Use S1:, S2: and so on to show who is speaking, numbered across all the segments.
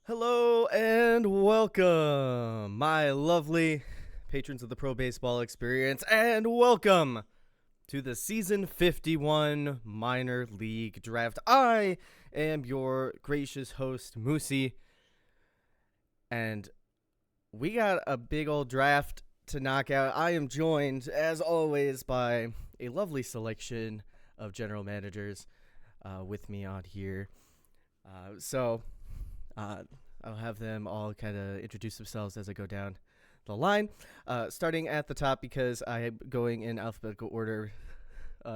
S1: Hello and welcome, my lovely patrons of the Pro Baseball Experience, and welcome to the Season 51 Minor League Draft. I am your gracious host, Moosey, and we got a big old draft to knock out. I am joined, as always, by a lovely selection of general managers with me on here. So, uh, I'll have them all kind of introduce themselves as I go down the line, starting at the top because I am going in alphabetical order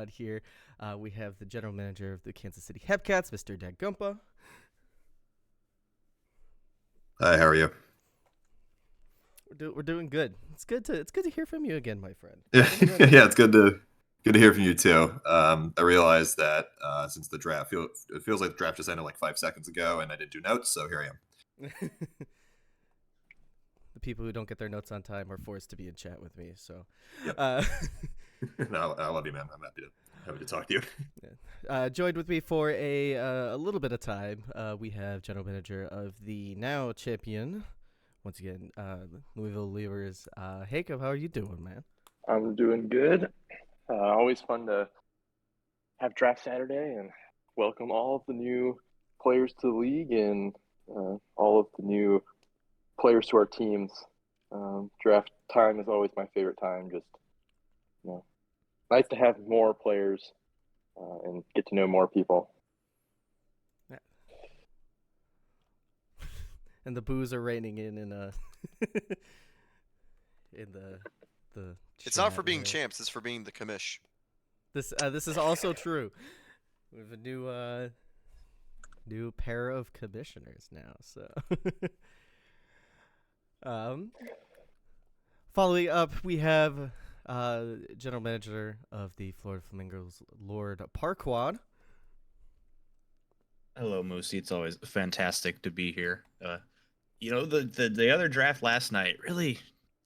S1: here. We have the general manager of the Kansas City Hepcats, Mr. Doug Gumpa.
S2: Hi, how are you?
S1: We're doing good. It's good to hear from you again, my friend.
S2: Yeah,
S1: It's been a minute.
S2: yeah, it's good to hear from you too. I realized that since it feels like the draft just ended like 5 seconds ago, and I didn't do notes, so here I am.
S1: The people who don't get their notes on time are forced to be in chat with me. So,
S2: Yep.
S1: uh,
S2: No, I love you, man. I'm happy to talk to you.
S1: joined with me for a little bit of time, we have general manager of the now champion, once again, Louisville Leavers. Jacob, how are you doing, man?
S3: I'm doing good. Always fun to have draft Saturday and welcome all of the new players to the league and all of the new players to our teams. Draft time is always my favorite time. Just nice to have more players and get to know more people.
S1: And the boos are raining in in the.
S4: It's not for
S1: chat
S4: being
S1: area.
S4: champs, it's for being the commish.
S1: This is also true. We have a new pair of commissioners now. So, following up, we have general manager of the Florida Flamingos, Lord Parquad.
S5: Hello, Moosey. It's always fantastic to be here. The other draft last night really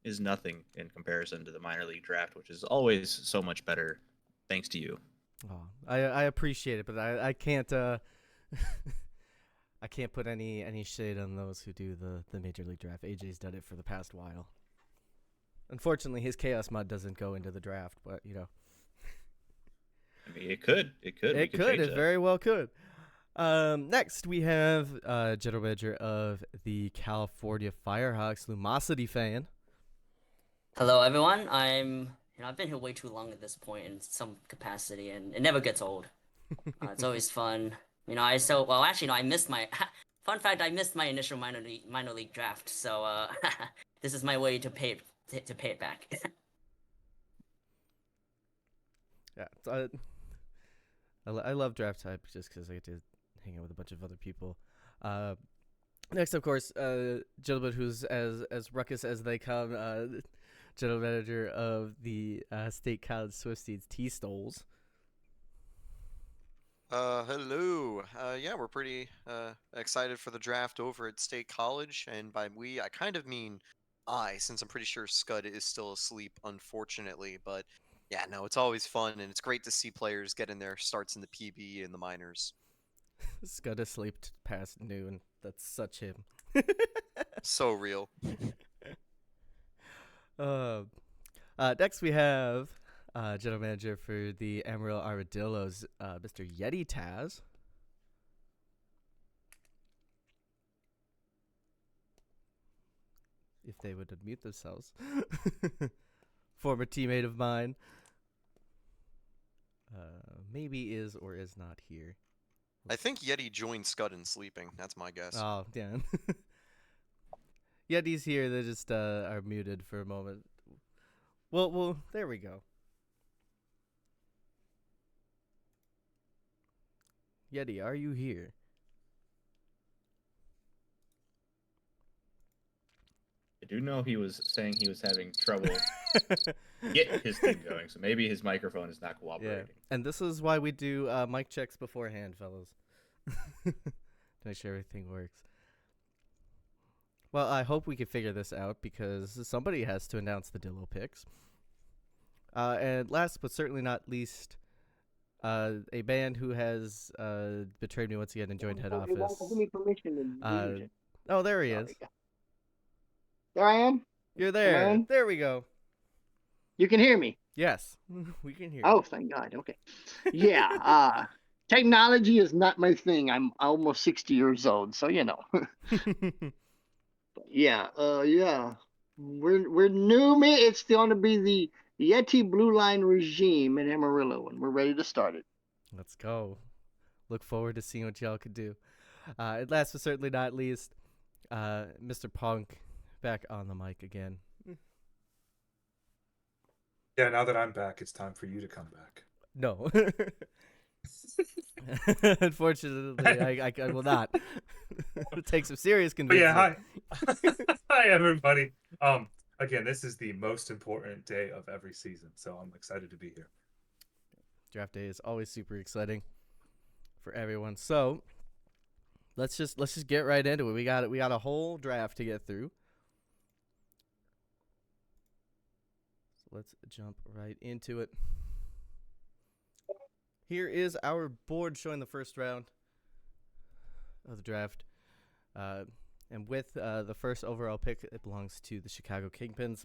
S5: is nothing in comparison to the minor league draft, which is always so much better, thanks to you.
S1: Oh, I appreciate it, but I can't I can't put any shade on those who do the major league draft. AJ's done it for the past while. Unfortunately, his chaos mod doesn't go into the draft, but you know.
S5: I mean, it could.
S1: It could. It very well could. Next, we have general manager of the California Firehawks, Lumosity fan.
S6: Hello, everyone. I've been here way too long at this point in some capacity, and it never gets old. It's always fun. I missed my fun fact. I missed my initial minor league draft, so this is my way to pay it back.
S1: Yeah, I love draft type just because I get to hang out with a bunch of other people. Next, of course, gentleman who's as ruckus as they come, general manager of the State College Swifties, T Stoles.
S4: Hello. Yeah, we're pretty excited for the draft over at State College, and by we, I kind of mean since I'm pretty sure Scud is still asleep, unfortunately. But yeah, no, it's always fun, and it's great to see players getting their starts in the PB and the minors.
S1: Scud asleep past noon. That's such him.
S4: So real.
S1: Next, we have general manager for the Amarillo Armadillos, Mr. Yeti Taz. If they would unmute themselves. Former teammate of mine. Maybe is or is not here.
S4: I think Yeti joined Scud in sleeping. That's my guess.
S1: Oh, damn. Yeti's here. They just are muted for a moment. Well, there we go. Yeti, are you here?
S5: I do know he was saying he was having trouble getting his thing going, so maybe his microphone is not cooperating.
S1: Yeah, and this is why we do mic checks beforehand, fellas. To make sure everything works. Well, I hope we can figure this out because somebody has to announce the Dillo picks. And last but certainly not least, a band who has betrayed me once again and joined head office. Oh, there he
S7: There
S1: is.
S7: we go. There I am.
S1: You're
S7: Am I
S1: there.
S7: on?
S1: There we go.
S7: You can hear me.
S1: Yes, we can hear.
S7: Oh, thank God. Okay. Yeah. Technology is not my thing. I'm almost 60 years old, so you know.
S1: You.
S7: Yeah. Yeah. We're new. It's going to be the Yeti Blue Line regime in Amarillo, and we're ready to start it.
S1: Let's go. Look forward to seeing what y'all could do. And last but certainly not least, Mr. Punk back on the mic again.
S8: Yeah, now that I'm back, it's time for you to come back.
S1: No. Unfortunately, I will not. It takes some serious
S8: But
S1: convincing.
S8: yeah, hi. Hi, everybody. Again, this is the most important day of every season, so I'm excited to be here.
S1: Draft day is always super exciting for everyone. So let's just get right into it. We got a whole draft to get through. So let's jump right into it. Here is our board showing the first round of the draft. And with the first overall pick, it belongs to the Chicago Kingpins.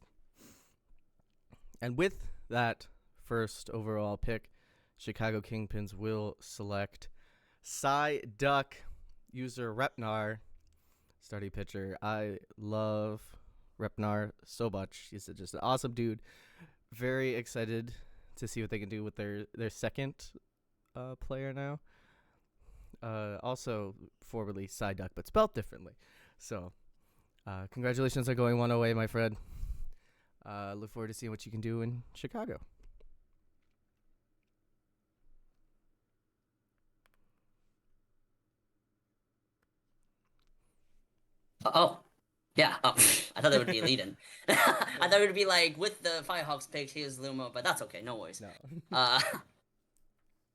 S1: And with that first overall pick, Chicago Kingpins will select Cy Duck, user Repnar, starting pitcher. I love Repnar so much. He's just an awesome dude. Very excited to see what they can do with their second player now. Also formerly Cy Duck, but spelled differently. So congratulations on going one away, my friend. Look forward to seeing what you can do in Chicago.
S6: Oh, yeah. Oh, I thought that would be a lead-in. I thought it would be like with the Firehawks pick, here's Lumo, but that's okay. No worries.
S1: No.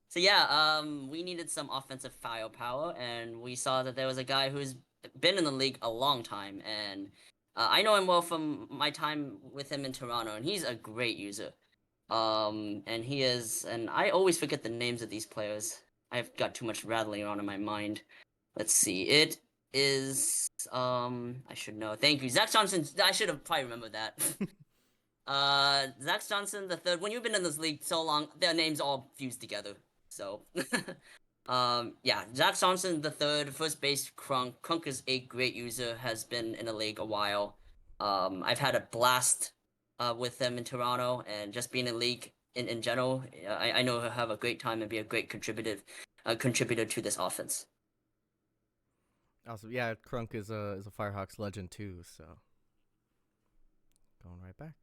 S6: So yeah, we needed some offensive firepower, and we saw that there was a guy who's been in the league a long time, and I know him well from my time with him in Toronto, and he's a great user. And he is, and I always forget the names of these players. I've got too much rattling around in my mind. Let's see. It is, I should know. Thank you, Zach Johnson. I should have probably remembered that. Zach Johnson the third. When you've been in this league so long, their names all fused together. So, yeah, Zach Johnson the third, first base Crunk. Crunk is a great user, has been in the league a while. I've had a blast with him in Toronto, and just being in the league in general. I know he'll have a great time and be a great contributor to this offense.
S1: Also, yeah, Crunk is a Firehawks legend too. So going right back.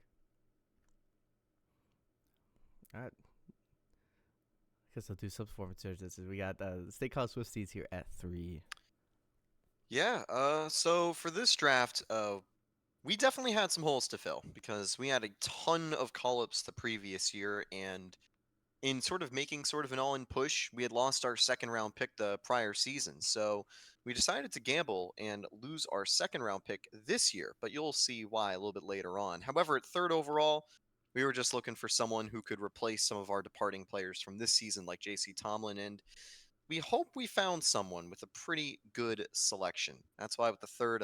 S1: All right. Guess I'll do some performance searches. We got State College Swifties here at 3.
S4: Yeah, so for this draft, we definitely had some holes to fill because we had a ton of call-ups the previous year, and in sort of making sort of an all-in push, we had lost our second-round pick the prior season. So we decided to gamble and lose our second-round pick this year, but you'll see why a little bit later on. However, at third overall, we were just looking for someone who could replace some of our departing players from this season, like J.C. Tomlin, and we hope we found someone with a pretty good selection. That's why with the third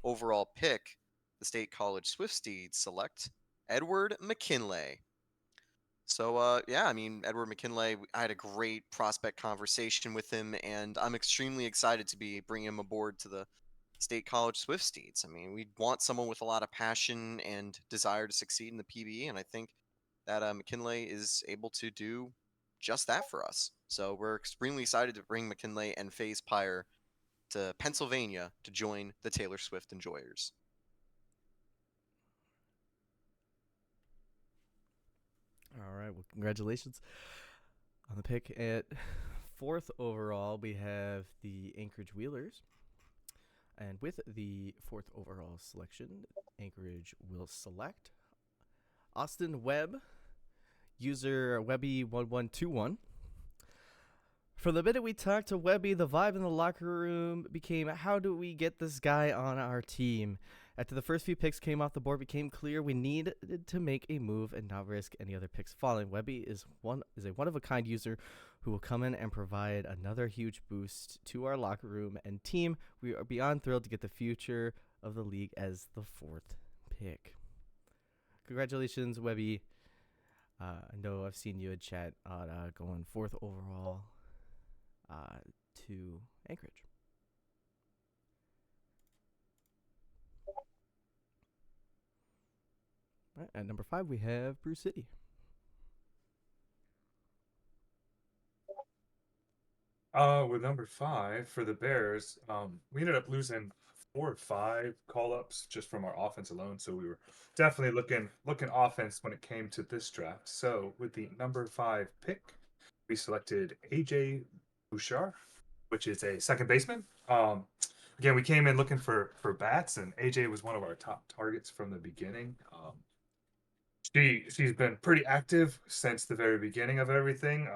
S4: overall pick, the State College Swifties select Edward McKinley. So, yeah, I mean, Edward McKinley, I had a great prospect conversation with him, and I'm extremely excited to be bringing him aboard to the State College Swifties. I mean, we want someone with a lot of passion and desire to succeed in the PBE, and I think that McKinley is able to do just that for us. So we're extremely excited to bring McKinley and FaZe Pyre to Pennsylvania to join the Taylor Swift enjoyers.
S1: All right. Well, congratulations on the pick. At 4th overall, we have the Anchorage Wheelers. And with the 4th overall selection, Anchorage will select Austin Webb, user Webby1121. From the minute we talked to Webby, the vibe in the locker room became, how do we get this guy on our team? After the first few picks came off the board, it became clear we needed to make a move and not risk any other picks falling. Webby is a one-of-a-kind user who will come in and provide another huge boost to our locker room and team. We are beyond thrilled to get the future of the league as the 4th pick. Congratulations, Webby. I know I've seen you in chat on going 4th overall to Anchorage. All right, at number 5, we have Bruce City.
S8: With number 5 for the Bears, we ended up losing 4 or 5 call-ups just from our offense alone. So we were definitely looking offense when it came to this draft. So with the number 5 pick, we selected AJ Bouchard, which is a second baseman. Again, we came in looking for bats, and AJ was one of our top targets from the beginning. She's been pretty active since the very beginning of everything.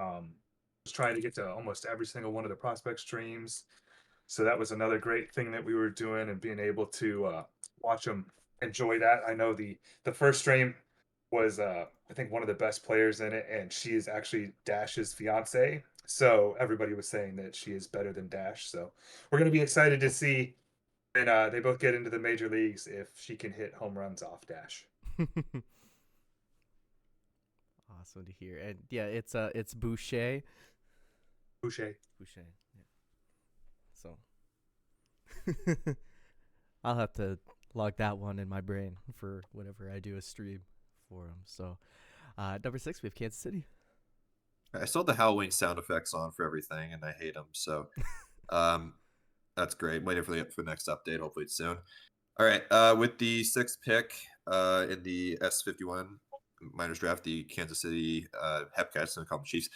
S8: Was trying to get to almost every single one of the prospect streams, so that was another great thing that we were doing, and being able to watch them enjoy that. I know the first stream was I think one of the best players in it, and she is actually Dash's fiance. So everybody was saying that she is better than Dash. So we're gonna be excited to see when they both get into the major leagues if she can hit home runs off Dash.
S1: Awesome to hear. And yeah, it's Boucher.
S8: Boucher.
S1: Yeah. So I'll have to log that one in my brain for whenever I do a stream for them. So number 6, we have Kansas City.
S2: I saw the Halloween sound effects on for everything, and I hate them. So that's great. Waiting for the next update. Hopefully it's soon. All right. With the 6th pick in the S51 minors draft, the Kansas City Hepcats, and call them Chiefs,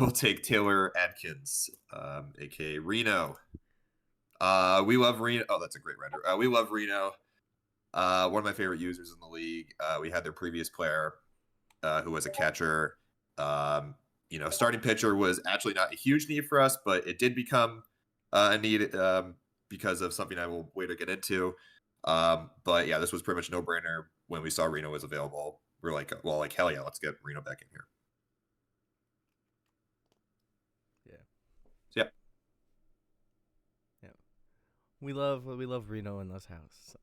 S2: we'll take Taylor Adkins, aka Reno. We love Reno. Oh, that's a great render. We love Reno. One of my favorite users in the league. We had their previous player who was a catcher. Starting pitcher was actually not a huge need for us, but it did become a need because of something I will later get into. But yeah, this was pretty much no brainer when we saw Reno was available. We're like, well, like hell yeah, let's get Reno back in here.
S1: Yeah.
S2: So, yeah.
S1: Yeah. We love Reno in this house. So.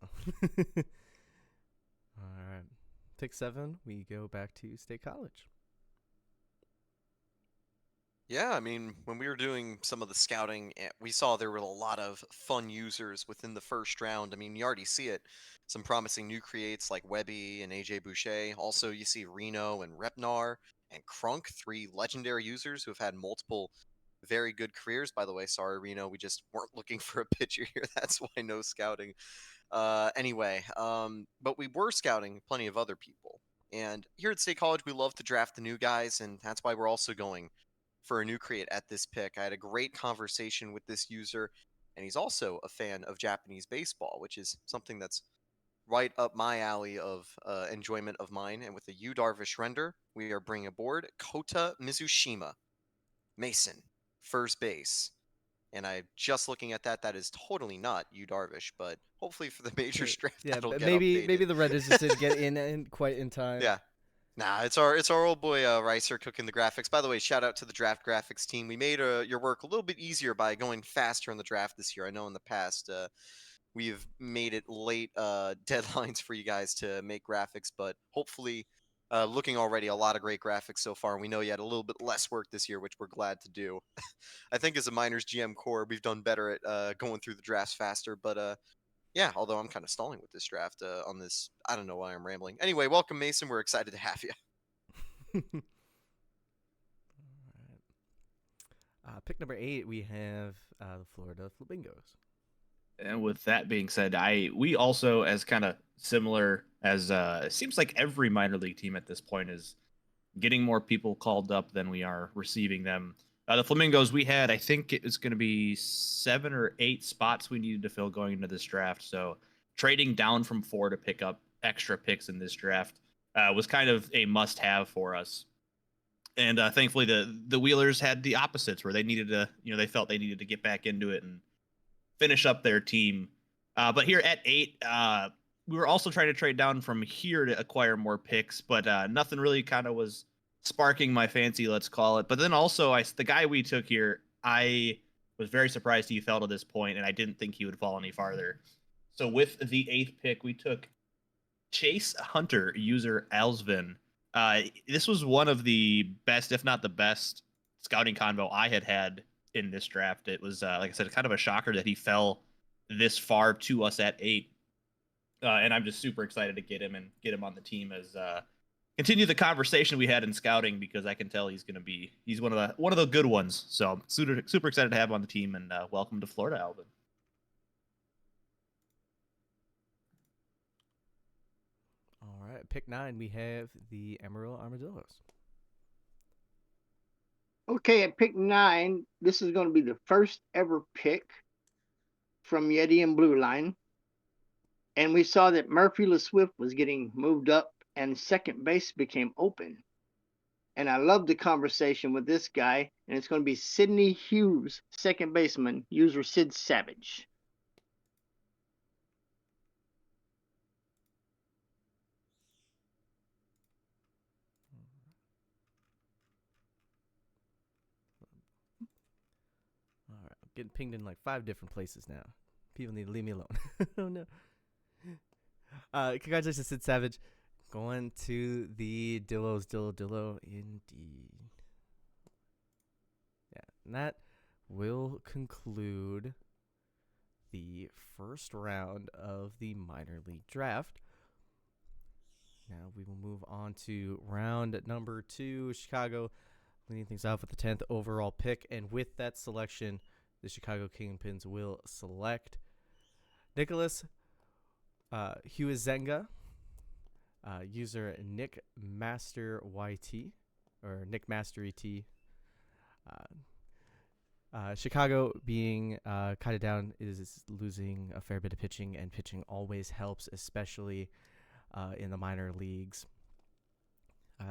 S1: All right. Pick 7, we go back to State College.
S4: Yeah, I mean, when we were doing some of the scouting, we saw there were a lot of fun users within the first round. I mean, you already see it. Some promising new creates like Webby and AJ Boucher. Also, you see Reno and Repnar and Crunk, 3 legendary users who have had multiple very good careers. By the way, sorry, Reno, we just weren't looking for a pitcher here. That's why no scouting. But we were scouting plenty of other people. And here at State College, we love to draft the new guys, and that's why we're also going for a new create at this pick. I had a great conversation with this user, and he's also a fan of Japanese baseball, which is something that's right up my alley of enjoyment of mine. And with the Yu Darvish render, we are bringing aboard Kota Mizushima, Mason, first base. And I just looking at that is totally not Yu Darvish, but hopefully for the major draft that'll get updated.
S1: Maybe the renders just didn't get in quite in time.
S4: Yeah. Nah, it's our old boy Ricer cooking the graphics. By the way, shout out to the draft graphics team. We made your work a little bit easier by going faster in the draft this year. I know in the past we've made it late deadlines for you guys to make graphics, but hopefully looking already a lot of great graphics so far. And we know you had a little bit less work this year, which we're glad to do. I think as a minors GM core, we've done better at going through the drafts faster, but yeah, although I'm kind of stalling with this draft on this. I don't know why I'm rambling. Anyway, welcome, Mason. We're excited to have you.
S1: Pick number 8, we have the Florida Flamingos.
S5: And with that being said, we also, as kind of similar as it seems like every minor league team at this point is getting more people called up than we are receiving them. The Flamingos, we had, I think it was going to be 7 or 8 spots we needed to fill going into this draft. So trading down from 4 to pick up extra picks in this draft was kind of a must-have for us. And thankfully, the Wheelers had the opposites, where they needed to, they felt they needed to get back into it and finish up their team. But here at 8, we were also trying to trade down from here to acquire more picks, but nothing really kind of was sparking my fancy, let's call it. But then also, the guy we took here, I was very surprised he fell to this point, and I didn't think he would fall any farther. So with the 8th pick, we took Chase Hunter, user Alsvin. This was one of the best, if not the best, scouting convo I had in this draft. It was, like I said, kind of a shocker that he fell this far to us at 8. And I'm just super excited to get him on the team as continue the conversation we had in scouting, because I can tell he's one of the good ones. So super excited to have him on the team, and welcome to Florida, Alvin.
S1: All right, pick 9, we have the Amarillo Armadillos.
S7: Okay, at pick 9, this is going to be the first ever pick from Yeti and Blue Line. And we saw that Murphy LeSwift was getting moved up and second base became open. And I love the conversation with this guy, and it's going to be Sidney Hughes, second baseman, user Sid Savage.
S1: All right, I'm getting pinged in like 5 different places now. People need to leave me alone. Oh no. Congratulations, Sid Savage. Going to the Dillos, Dillo, indeed. Yeah, and that will conclude the first round of the minor league draft. Now we will move on to round number 2. Chicago leading things off with the 10th overall pick, and with that selection, the Chicago Kingpins will select Nicholas Huizenga, user Nick Master YT, or Nick Master ET. Chicago being kind of down is losing a fair bit of pitching, and pitching always helps, especially in the minor leagues.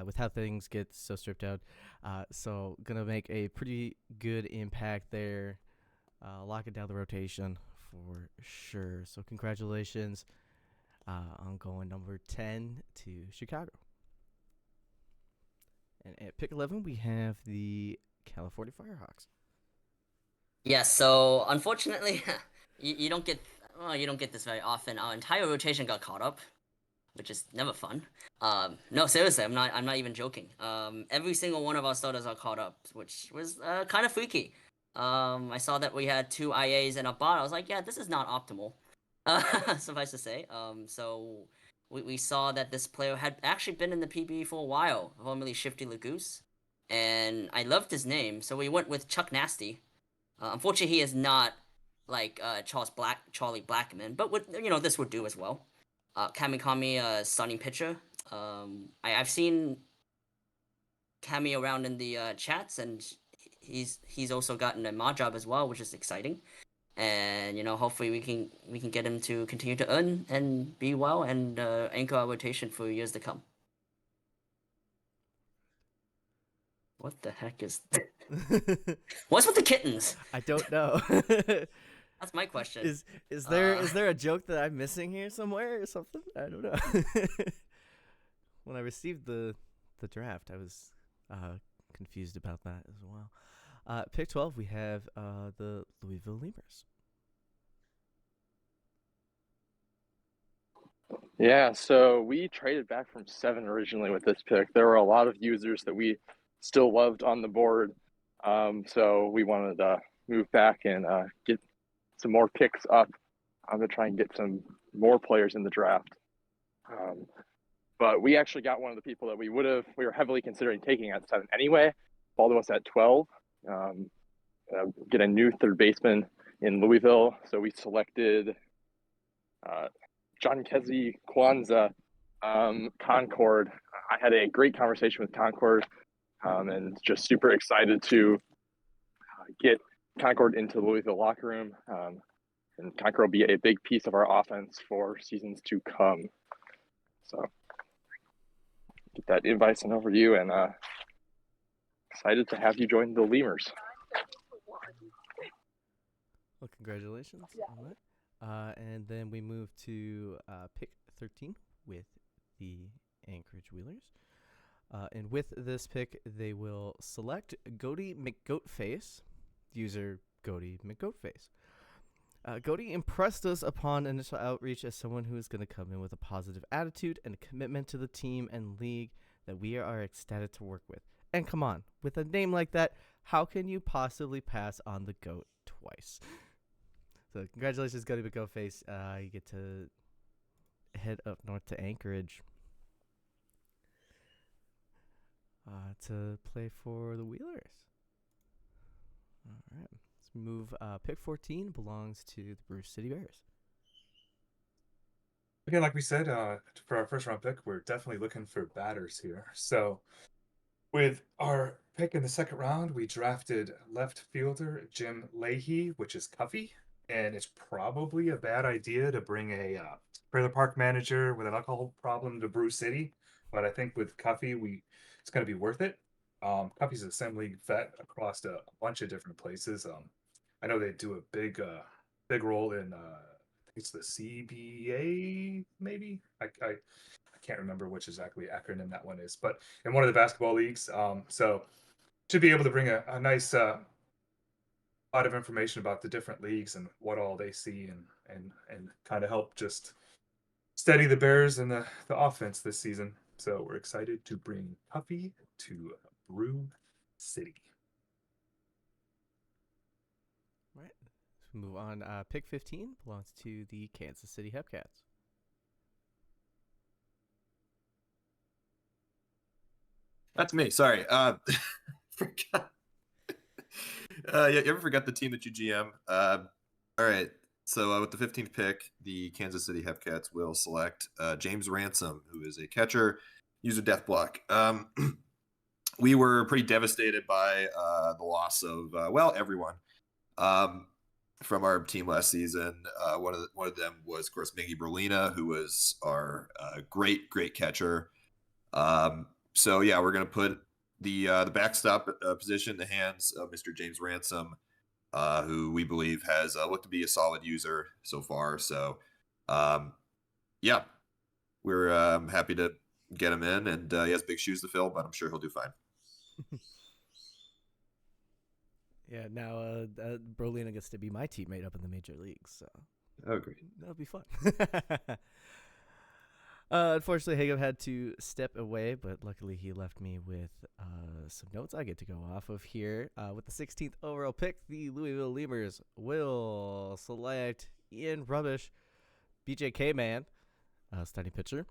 S1: With how things get so stripped out. So gonna make a pretty good impact there. Locking down the rotation for sure. So congratulations on going number 10 to Chicago. And at pick 11, we have the California Firehawks.
S6: Yeah, so unfortunately, you don't get this very often. Our entire rotation got caught up, which is never fun. No, seriously, I'm not even joking. Every single one of our starters are caught up, which was kind of freaky. I saw that we had 2 IAs and a bot. I was like, yeah, this is not optimal. Suffice to say. So we saw that this player had actually been in the PB for a while, formerly Shifty Lagoose, and I loved his name, so we went with Chuck Nasty. Unfortunately, he is not like Charlie Blackman, but this would do as well. Kamikami, stunning pitcher. I've seen Kami around in the chats, and he's also gotten a mod job as well, which is exciting. And hopefully we can get him to continue to earn and be well and anchor our rotation for years to come. What the heck is what's with the kittens?
S1: I don't know.
S6: That's my question.
S1: Is there a joke that I'm missing here somewhere or something? I don't know. When I received the draft, I was confused about that as well. Pick 12, we have the Louisville Lemurs.
S3: Yeah, so we traded back from 7 originally with this pick. There were a lot of users that we still loved on the board. So we wanted to move back and get some more picks up to try and get some more players in the draft. But we actually got one of the people that we were heavily considering taking at 7 anyway. Fall to us at 12. Get a new third baseman in Louisville. So we selected John Kezi Kwanzaa, Concord. I had a great conversation with Concord, and just super excited to get Concord into the Louisville locker room. And Concord will be a big piece of our offense for seasons to come. So get that invite sent over to you, and excited to have you join the Lemurs.
S1: Well, congratulations on that. And then we move to pick 13 with the Anchorage Wheelers. And with this pick, they will select Goaty McGoatface, user Goaty McGoatface. Goaty impressed us upon initial outreach as someone who is going to come in with a positive attitude and a commitment to the team and league that we are ecstatic to work with. And come on, with a name like that, how can you possibly pass on the GOAT twice? So congratulations, Goaty McGoatface. You get to head up north to Anchorage to play for the Wheelers. All right. Let's move. Pick 14 belongs to the Bruce City Bears.
S8: Okay, like we said, for our first round pick, we're definitely looking for batters here. So with our pick in the second round, we drafted left fielder Jim Leahy, which is Cuffy. And it's probably a bad idea to bring a trailer park manager with an alcohol problem to Bruce City. But I think with Cuffy, it's going to be worth it. Cuffy's a Sim League vet across a bunch of different places. I know they do a big role in I think it's the CBA, maybe. I can't remember which exactly acronym that one is, but in one of the basketball leagues. So to be able to bring a nice lot of information about the different leagues and what all they see and kind of help just steady the Bears and the offense this season. So we're excited to bring Puffy to Brew City.
S1: All right. Let's move on. Pick 15 belongs to the Kansas City Hepcats.
S2: That's me. Sorry. Forgot. You ever forgot the team that you GM? All right. So with the 15th pick, the Kansas City Hepcats will select James Ransom, who is a catcher, user death block. We were pretty devastated by the loss of everyone from our team last season. One of them was, of course, Miggy Berlina, who was our great catcher. So yeah, we're gonna put the backstop position in the hands of Mr. James Ransom, who we believe has looked to be a solid user so far. So, yeah, we're happy to get him in, and he has big shoes to fill, but I'm sure he'll do fine.
S1: Yeah, now Berlina gets to be my teammate up in the major leagues, so
S2: Oh, great.
S1: that'll be fun. Unfortunately, Hagen had to step away, but luckily he left me with some notes I get to go off of here. With the 16th overall pick, the Louisville Lemurs will select Ian Rubbish, BJK Man, starting pitcher.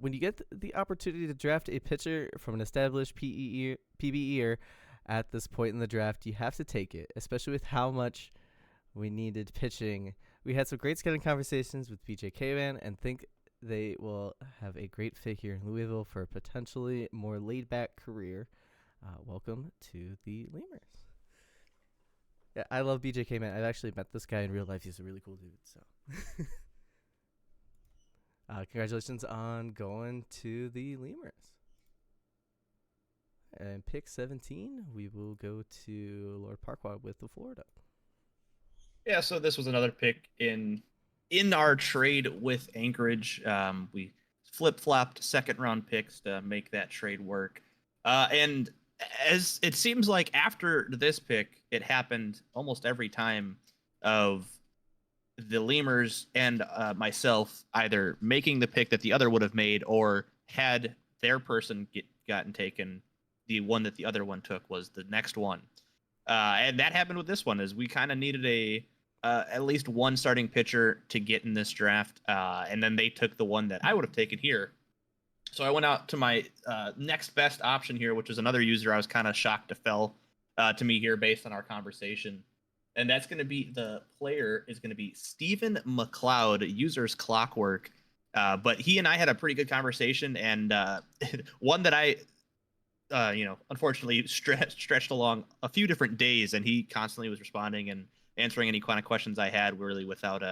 S1: When you get the opportunity to draft a pitcher from an established PBE at this point in the draft, you have to take it, especially with how much we needed pitching. We had some great scouting conversations with BJK Man and think they will have a great fit here in Louisville for a potentially more laid-back career. Welcome to the Lemurs. Yeah, I love BJK Man. I've actually met this guy in real life. He's a really cool dude. So, congratulations on going to the Lemurs. And pick 17, we will go to Lord Parkwad with the Florida.
S5: Yeah, so this was another pick in our trade with Anchorage. We flip-flopped second-round picks to make that trade work. And as it seems like after this pick, it happened almost every time of the Lemurs and myself either making the pick that the other would have made or had their person gotten taken, the one that the other one took was the next one. And that happened with this one, as we kind of needed at least one starting pitcher to get in this draft. And then they took the one that I would have taken here. So I went out to my next best option here, which was another user I was kind of shocked to fell to me here based on our conversation. And that's going to be, the player is going to be Stephen McLeod, user's Clockwork. But he and I had a pretty good conversation, and one that I unfortunately stretched along a few different days, and he constantly was responding and answering any kind of questions I had really without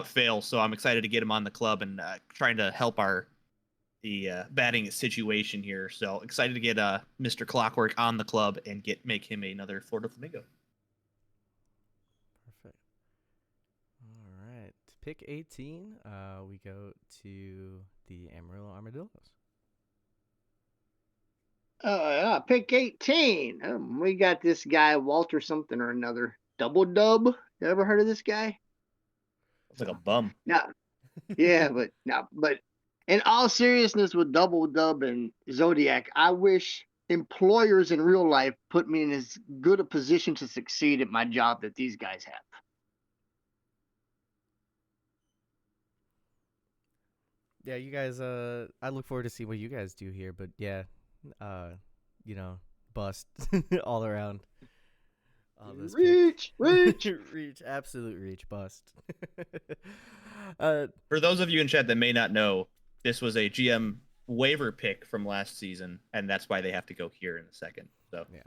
S5: fail. So I'm excited to get him on the club and trying to help the batting situation here. So excited to get Mr. Clockwork on the club and make him another Florida Flamingo.
S1: Perfect. All right. pick 18, we go to the Amarillo Armadillos.
S7: Pick 18. We got this guy, Walter something or another. Double Dub. You ever heard of this guy?
S5: It's like a bum.
S7: No. Yeah, but in all seriousness, with Double Dub and Zodiac, I wish employers in real life put me in as good a position to succeed at my job that these guys have.
S1: Yeah, you guys. I look forward to see what you guys do here. But yeah, you know, bust all around. This pick.
S7: Reach.
S1: Reach, absolute reach, bust.
S5: For those of you in chat that may not know, this was a GM waiver pick from last season, and that's why they have to go here in a second. So
S1: yeah,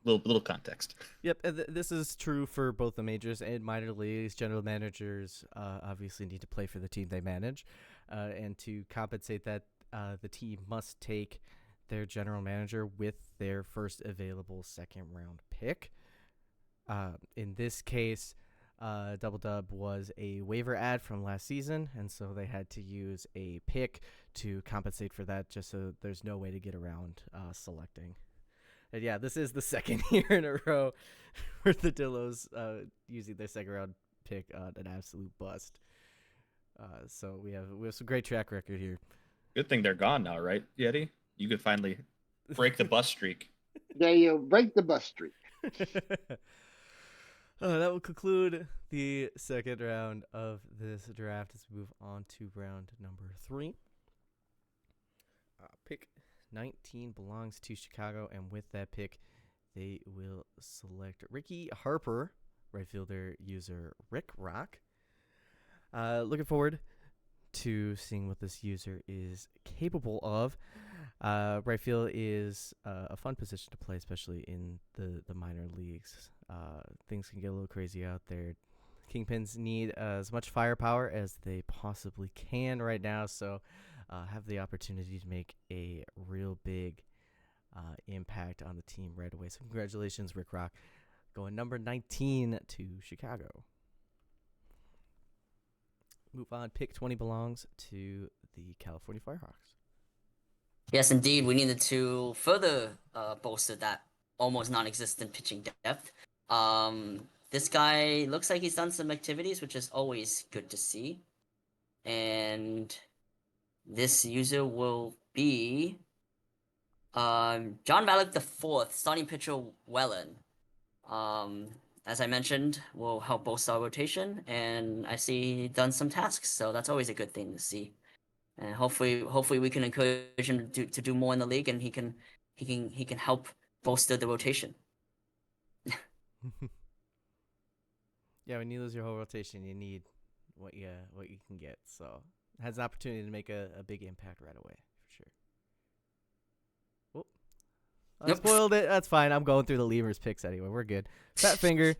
S5: little context.
S1: Yep, and this is true for both the majors and minor leagues. General managers obviously need to play for the team they manage, and to compensate that, the team must take their general manager with their first available second round pick. In this case, Double Dub was a waiver ad from last season, and so they had to use a pick to compensate for that, just so there's no way to get around selecting. And yeah, this is the second year in a row where the Dillos using their second round pick on an absolute bust. So we have some great track record here.
S5: Good thing they're gone now, right, Yeti? You could finally break the bus streak.
S7: There you break the bus streak.
S1: That will conclude the second round of this draft as we move on to round number 3. Pick 19 belongs to Chicago, and with that pick, they will select Ricky Harper, right fielder user Rick Rock. Looking forward to seeing what this user is capable of. Right field is a fun position to play, especially in the minor leagues. Things can get a little crazy out there. Kingpins need as much firepower as they possibly can right now, so have the opportunity to make a real big impact on the team right away. So congratulations, Rick Rock, going number 19 to Chicago. Move on. Pick 20 belongs to the California Firehawks.
S6: Yes, indeed. We needed to further bolster that almost non-existent pitching depth. This guy looks like he's done some activities, which is always good to see. And this user will be John Malik IV, starting pitcher Wellen. As I mentioned, will help bolster our rotation, and I see he done some tasks, so that's always a good thing to see. And hopefully we can encourage him to do more in the league, and he can help bolster the rotation.
S1: Yeah, when you lose your whole rotation, you need what you can get. So it has an opportunity to make a big impact right away, for sure. I
S6: Yep.
S1: spoiled it. That's fine. I'm going through the Lemurs picks anyway. We're good. Fat Finger.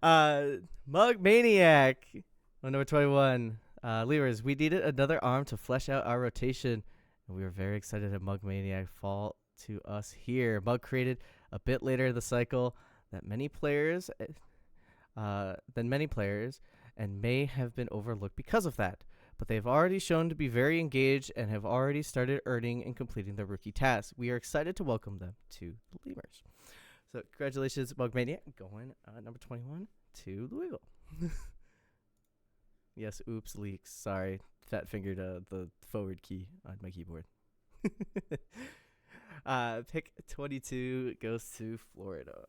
S1: Mug Maniac. Number 21. Lemurs, we needed another arm to flesh out our rotation, and we were very excited to have Mug Maniac fall to us here. Mug created a bit later in the cycle than many players, and may have been overlooked because of that. But they've already shown to be very engaged and have already started earning and completing their rookie tasks. We are excited to welcome them to the Lemurs. So congratulations, Mug Maniac, going number 21 to Louisville. Yes, oops, leaks. Sorry, fat fingered the forward key on my keyboard. Pick 22 goes to Florida.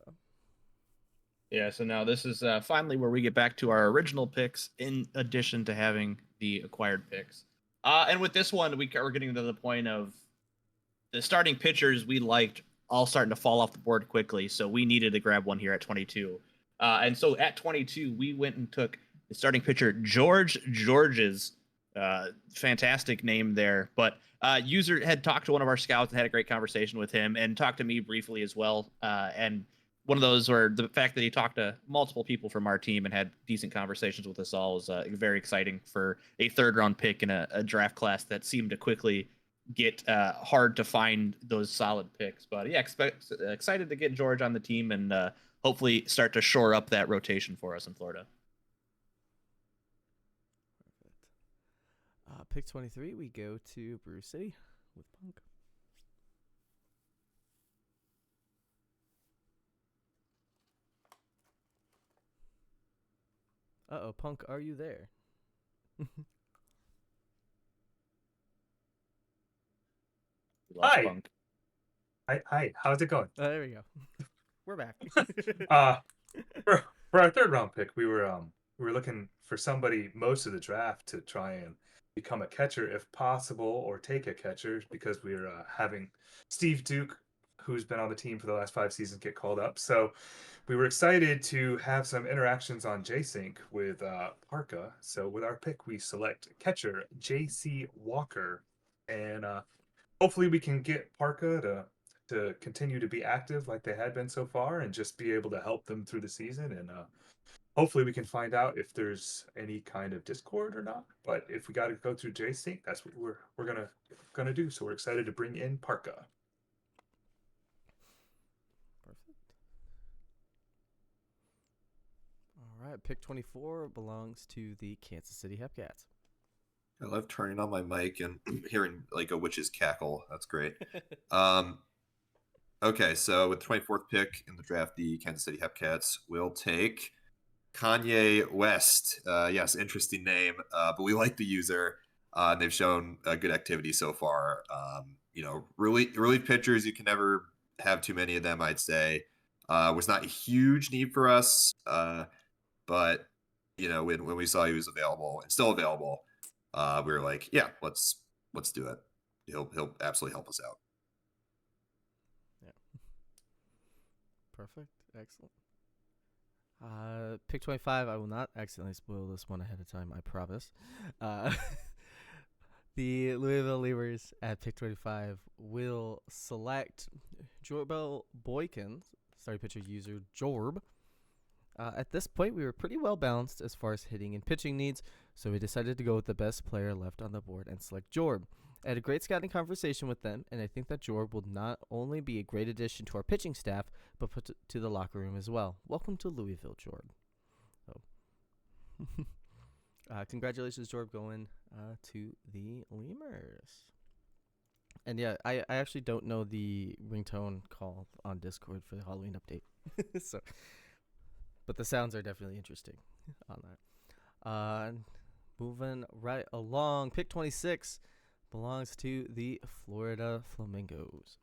S5: Yeah, so now this is finally where we get back to our original picks in addition to having the acquired picks. And with this one, we're getting to the point of the starting pitchers we liked all starting to fall off the board quickly, so we needed to grab one here at 22. And so at 22, we went and took the starting pitcher, George's fantastic name there. But user had talked to one of our scouts and had a great conversation with him and talked to me briefly as well. And one of those were the fact that he talked to multiple people from our team and had decent conversations with us all was very exciting for a third round pick in a draft class that seemed to quickly get hard to find those solid picks. But yeah, excited to get George on the team and hopefully start to shore up that rotation for us in Florida.
S1: Pick 23, we go to Brew City with Punk. Uh-oh, Punk, are you there?
S5: We lost
S8: Hi.
S5: Punk.
S8: Hi. How's it going?
S1: There we go. We're back.
S8: For our third round pick, we were looking for somebody most of the draft to try and become a catcher if possible, or take a catcher because we're having Steve Duke, who's been on the team for the last 5 seasons, get called up. So we were excited to have some interactions on J-Sync with Parka. So with our pick, we select catcher J.C. Walker, and hopefully we can get Parka to continue to be active like they had been so far, and just be able to help them through the season. And hopefully we can find out if there's any kind of discord or not. But if we got to go through J-Sync, that's what we're gonna do. So we're excited to bring in Parka.
S1: Perfect. All right, pick 24 belongs to the Kansas City Hepcats.
S2: I love turning on my mic and hearing like a witch's cackle. That's great. Okay, so with the 24th pick in the draft, the Kansas City Hepcats will take Kanye West. Yes, interesting name, but we like the user. They've shown good activity so far. Relief pitchers, you can never have too many of them, I'd say. Was not a huge need for us, but when we saw he was available and still available, we were like, yeah, let's do it. He'll absolutely help us out.
S1: Perfect. Excellent. Pick 25. I will not accidentally spoil this one ahead of time, I promise. The Louisville Lemurs at pick 25 will select Jorbel Boykins, starting pitcher user Jorb. At this point, we were pretty well balanced as far as hitting and pitching needs, so we decided to go with the best player left on the board and select Jorb. I had a great scouting conversation with them, and I think that Jorb will not only be a great addition to our pitching staff, but put to the locker room as well. Welcome to Louisville, Jorb. Congratulations, Jorb, going to the Lemurs. And yeah, I actually don't know the ringtone call on Discord for the Halloween update. But the sounds are definitely interesting on that. Moving right along, pick 26 belongs to the Florida Flamingos.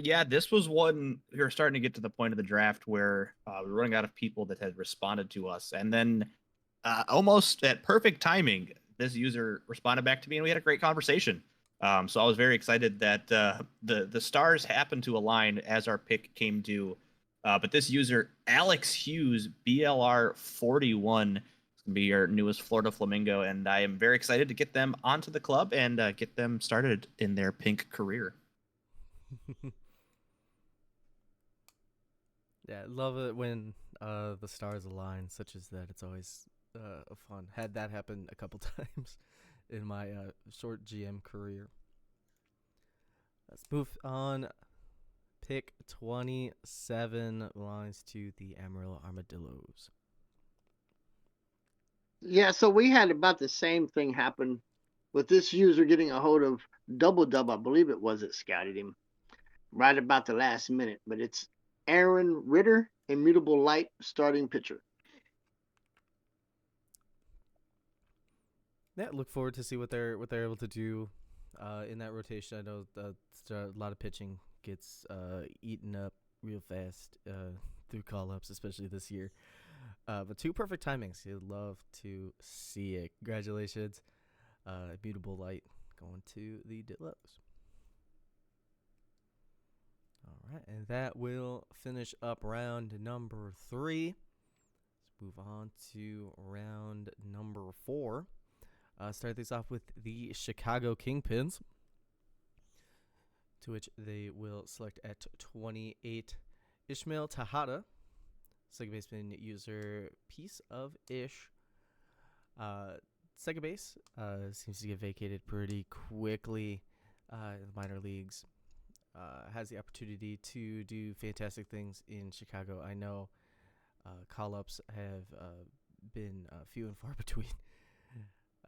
S5: Yeah, this was one we were starting to get to the point of the draft where we were running out of people that had responded to us, and then almost at perfect timing, this user responded back to me, and we had a great conversation. So I was very excited that the stars happened to align as our pick came due. But this user, Alex Hughes, BLR 41, is going to be our newest Florida Flamingo, and I am very excited to get them onto the club and get them started in their pink career.
S1: Yeah, love it when the stars align, such as that. It's always fun. Had that happen a couple times in my short GM career. Let's move on. Pick 27 belongs to the Amarillo Armadillos.
S7: Yeah, so we had about the same thing happen with this user getting a hold of Double Dub, I believe it was, that scouted him right about the last minute. But it's Aaron Ritter, immutable light, starting pitcher.
S1: Yeah, look forward to see what they're able to do in that rotation. I know a lot of pitching gets eaten up real fast through call-ups, especially this year. But 2 perfect timings. You'd love to see it. Congratulations. Immutable light going to the Dillos. All right, and that will finish up round number 3. Let's move on to round number 4. Start things off with the Chicago Kingpins, to which they will select at 28 Ishmael Tejada, second baseman user Piece of Ish. Second base seems to get vacated pretty quickly in the minor leagues. Has the opportunity to do fantastic things in Chicago. I know call-ups have been few and far between.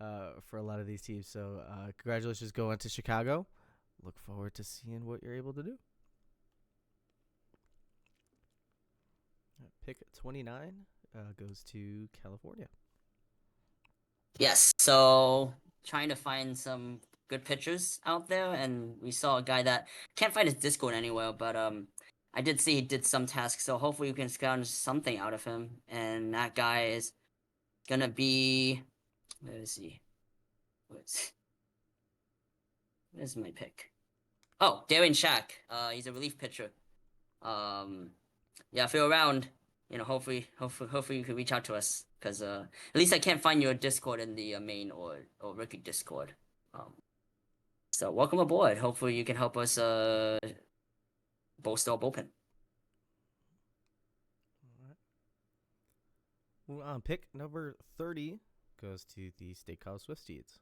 S1: for a lot of these teams. So congratulations going to Chicago. Look forward to seeing what you're able to do. Pick 29 goes to California.
S6: Yes, so trying to find some good pitchers out there, and we saw a guy that can't find his Discord anywhere, but I did see he did some tasks, so hopefully we can scrounge something out of him. And that guy is gonna be, where is he? Where's my pick? Oh, Darren Shack. He's a relief pitcher. Yeah, if you're around, hopefully you can reach out to us, because at least I can't find your Discord in the main or rookie Discord. So welcome aboard. Hopefully you can help us bolster our bullpen.
S1: All right. Pick number 30 goes to the State College Swifties.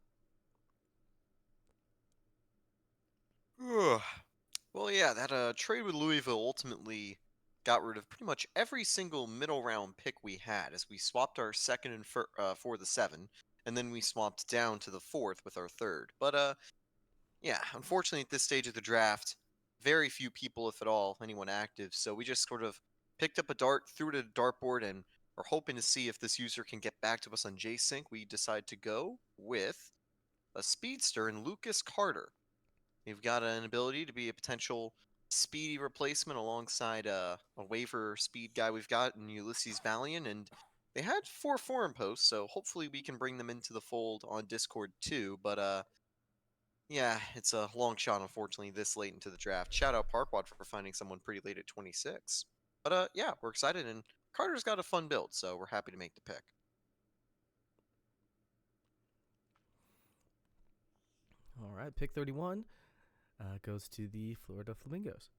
S4: Well, yeah, that trade with Louisville ultimately got rid of pretty much every single middle round pick we had, as we swapped our second and for the 7, and then we swapped down to the 4th with our 3rd. But yeah, unfortunately at this stage of the draft, very few people, if at all, anyone active. So we just sort of picked up a dart, threw it at a dartboard, and are hoping to see if this user can get back to us on JSync. We decide to go with a speedster in Lucas Carter. You've got an ability to be a potential speedy replacement alongside a waiver speed guy we've got in Ulysses Valiant, and they had 4 forum posts, so hopefully we can bring them into the fold on Discord too. But yeah, it's a long shot, unfortunately, this late into the draft. Shout out Parkwad for finding someone pretty late at 26. But yeah, we're excited, and Carter's got a fun build, so we're happy to make the pick.
S1: All right, pick 31 goes to the Florida Flamingos.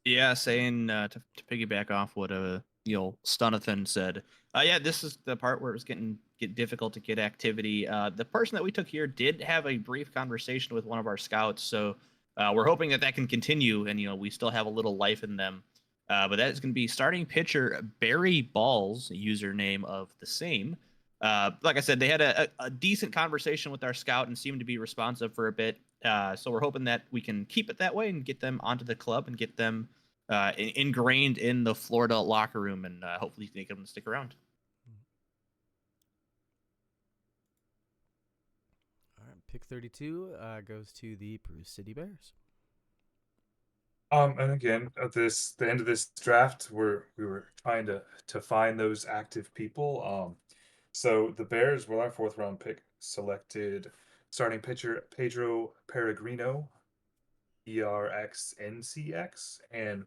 S5: Yeah, saying to piggyback off what Stunathan said. Yeah, this is the part where it was get difficult to get activity. The person that we took here did have a brief conversation with one of our scouts, so we're hoping that can continue, and we still have a little life in them. But that is going to be starting pitcher Barry Balls, username of the same. Like I said, they had a decent conversation with our scout and seemed to be responsive for a bit. So we're hoping that we can keep it that way and get them onto the club and get them ingrained in the Florida locker room, and hopefully make them stick around.
S1: All right, pick 32 goes to the Bruce City Bears.
S8: And again, at the end of this draft, we were trying to find those active people. So the Bears, with our 4th round pick, selected starting pitcher Pedro Peregrino, ERXNCX, and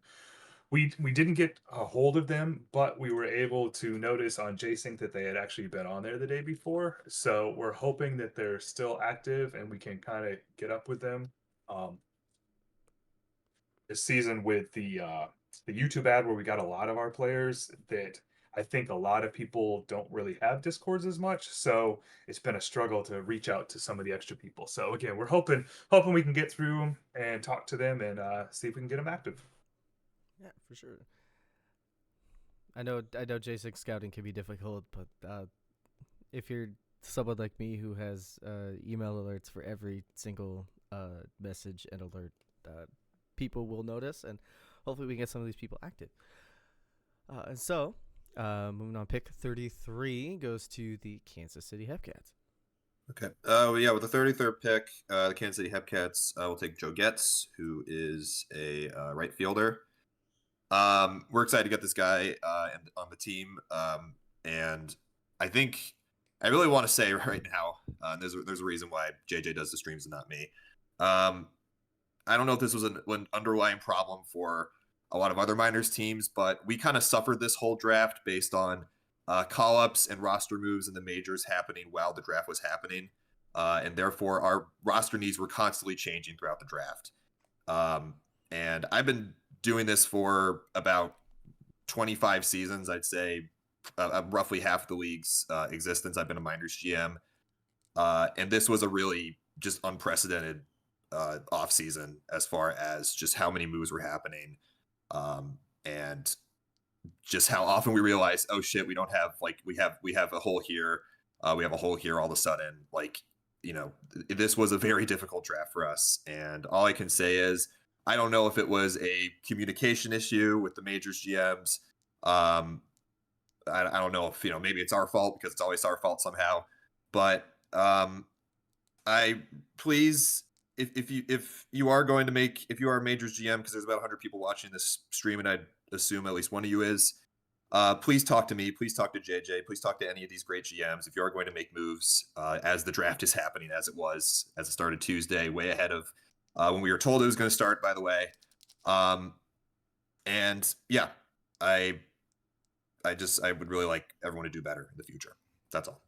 S8: we didn't get a hold of them, but we were able to notice on JSync that they had actually been on there the day before. So we're hoping that they're still active and we can kind of get up with them. This season with the YouTube ad, where we got a lot of our players, that I think a lot of people don't really have Discords as much, so it's been a struggle to reach out to some of the extra people. So again, we're hoping we can get through them and talk to them and see if we can get them active.
S1: Yeah, for sure. I know JSync scouting can be difficult, but if you're someone like me who has email alerts for every single message and alert, people will notice, and hopefully we can get some of these people active. And so, moving on, pick 33 goes to the Kansas City Hepcats.
S2: Okay. Yeah, with the 33rd pick, the Kansas City Hepcats will take Joe Getz, who is a right fielder. We're excited to get this guy on the team, and I think I really want to say right now, there's a reason why JJ does the streams and not me. I don't know if this was an underlying problem for a lot of other minors teams, but we kind of suffered this whole draft based on call-ups and roster moves in the majors happening while the draft was happening, and therefore our roster needs were constantly changing throughout the draft. And I've been doing this for about 25 seasons, I'd say, roughly half the league's existence. I've been a minors GM, and this was a really just unprecedented off season as far as just how many moves were happening, and just how often we realize, oh shit, we don't have we have a hole here, we have a hole here all of a sudden. Like, this was a very difficult draft for us. And all I can say is, I don't know if it was a communication issue with the majors GMs. I don't know if, maybe it's our fault because it's always our fault somehow. But I please, if you are going to if you are a majors GM, because there's about 100 people watching this stream, and I'd assume at least one of you is, please talk to me. Please talk to JJ. Please talk to any of these great GMs if you are going to make moves as the draft is happening, as it started Tuesday, way ahead of when we were told it was going to start, by the way. And yeah, I would really like everyone to do better in the future. That's all.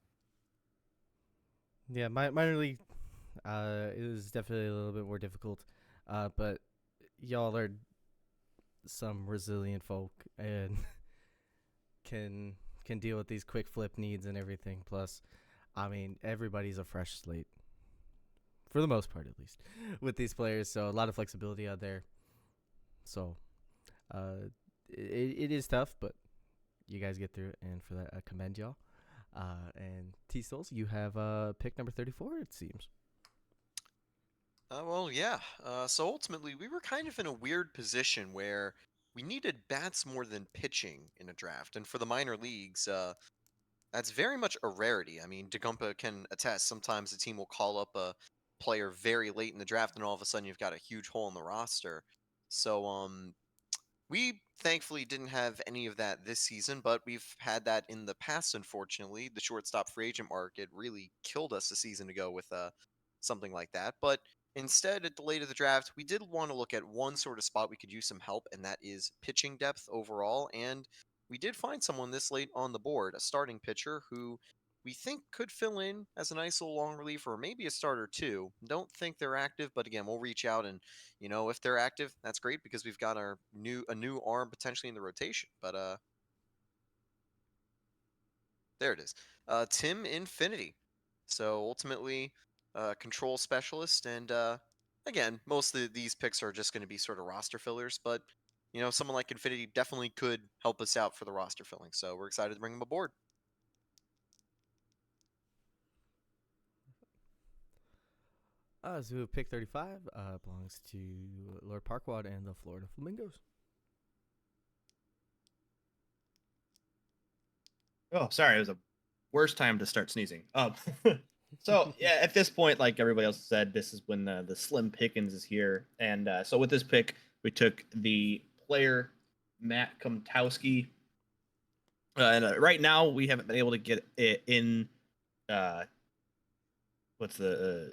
S1: Yeah, minor league is definitely a little bit more difficult, but y'all are some resilient folk and can deal with these quick flip needs and everything. Plus, I mean, everybody's a fresh slate for the most part, at least, with these players. So a lot of flexibility out there. So it is tough, but you guys get through it, and for that, I commend y'all. And T-Souls, you have pick number 34, it seems.
S4: Well, yeah. So ultimately, we were kind of in a weird position where we needed bats more than pitching in a draft. And for the minor leagues, that's very much a rarity. I mean, Dagumpa can attest. Sometimes the team will call up a player very late in the draft, and all of a sudden you've got a huge hole in the roster. So, we thankfully didn't have any of that this season, but we've had that in the past, unfortunately. The shortstop free agent market really killed us a season ago with something like that. But instead, at the late of the draft, we did want to look at one sort of spot we could use some help, and that is pitching depth overall. And we did find someone this late on the board, a starting pitcher who we think could fill in as a nice little long reliever, or maybe a starter too. Don't think they're active, but again, we'll reach out and if they're active, that's great because we've got a new arm potentially in the rotation. But there it is. Tim Infinity. So ultimately, control specialist, and again, most of these picks are just going to be sort of roster fillers, but someone like Infinity definitely could help us out for the roster filling. So we're excited to bring him aboard.
S1: So pick 35 belongs to Lord Parkwad and the Florida Flamingos.
S5: Oh, sorry, it was a worst time to start sneezing. So yeah, at this point, like everybody else said, this is when the slim pickings is here, and so with this pick, we took the player Matt Komtowski, and right now we haven't been able to get it in.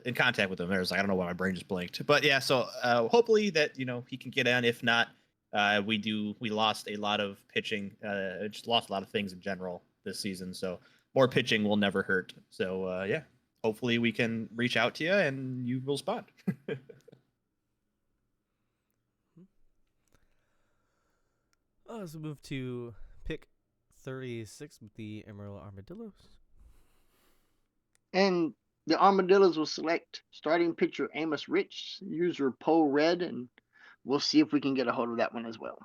S5: In contact with him? There's I don't know why my brain just blanked, but yeah. So hopefully that he can get in. If not, we lost a lot of pitching. Just lost a lot of things in general this season. So more pitching will never hurt. So yeah, hopefully we can reach out to you and you will respond.
S1: So move to pick 36 with the Emerald Armadillos.
S7: And the Armadillos will select starting pitcher Amos Rich, user Poe Red, and we'll see if we can get a hold of that one as well.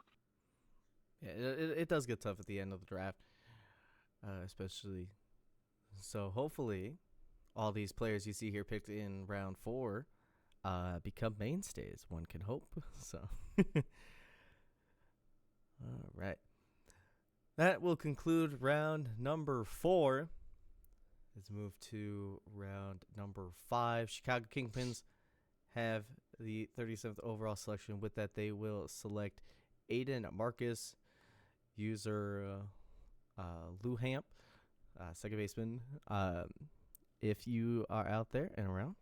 S1: Yeah, it does get tough at the end of the draft, especially. So hopefully, all these players you see here picked in round 4 become mainstays. One can hope. So, all right. That will conclude round number 4. Let's move to round number 5. Chicago Kingpins have the 37th overall selection. With that, they will select Aiden Marcus, user Lou Hamp, second baseman. If you are out there and around,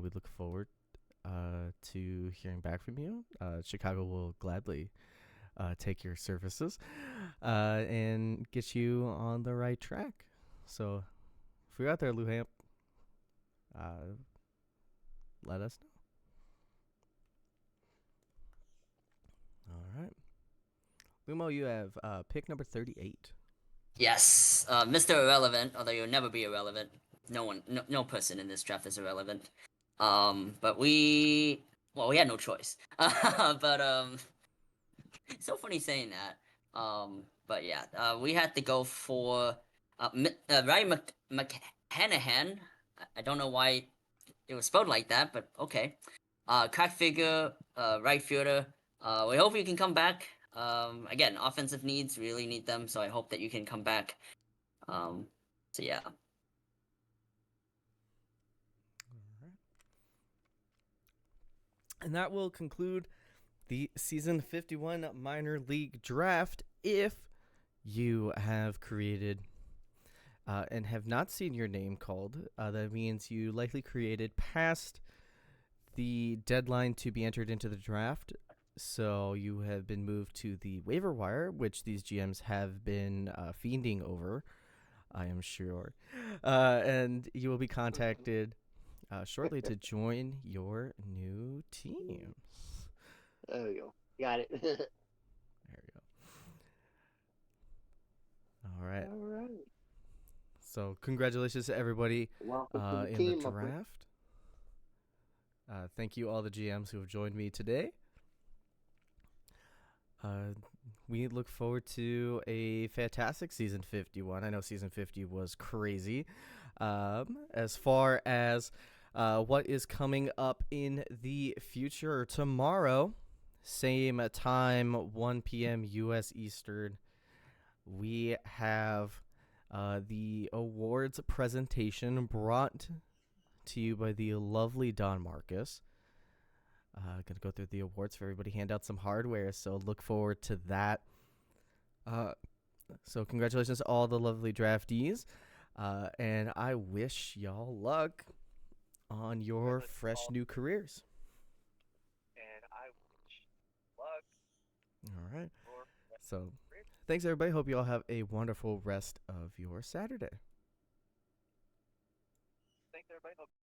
S1: we look forward to hearing back from you. Chicago will gladly take your services and get you on the right track. So if you're out there, Lou Hamp, let us know. All right. Lumo, you have pick number 38.
S6: Yes, Mr. Irrelevant, although you'll never be irrelevant. No person in this draft is irrelevant. But we had no choice. But it's so funny saying that. But yeah, we had to go for Ryan Hanahan. I don't know why it was spelled like that, but okay. Crack figure, right fielder. We hope you can come back. Again, offensive needs really need them, so I hope that you can come back. So yeah.
S1: And that will conclude the season 51 minor league draft. If you have created and have not seen your name called, that means you likely created past the deadline to be entered into the draft. So you have been moved to the waiver wire, which these GMs have been fiending over, I am sure. And you will be contacted shortly to join your new teams.
S7: There we go. Got it.
S1: There we go. All right.
S7: All right.
S1: So congratulations to everybody
S7: Welcome to the
S1: in the
S7: team, my friend.
S1: draft. Thank you all the GMs who have joined me today. We look forward to a fantastic season 51. I know season 50 was crazy. As far as what is coming up in the future, tomorrow, same time, 1 p.m. U.S. Eastern, we have the awards presentation brought to you by the lovely Don Marcus. Gonna go through the awards for everybody, hand out some hardware, so look forward to that. So congratulations to all the lovely draftees, and I wish y'all luck on your fresh new careers. All right. So thanks everybody. Hope you all have a wonderful rest of your Saturday.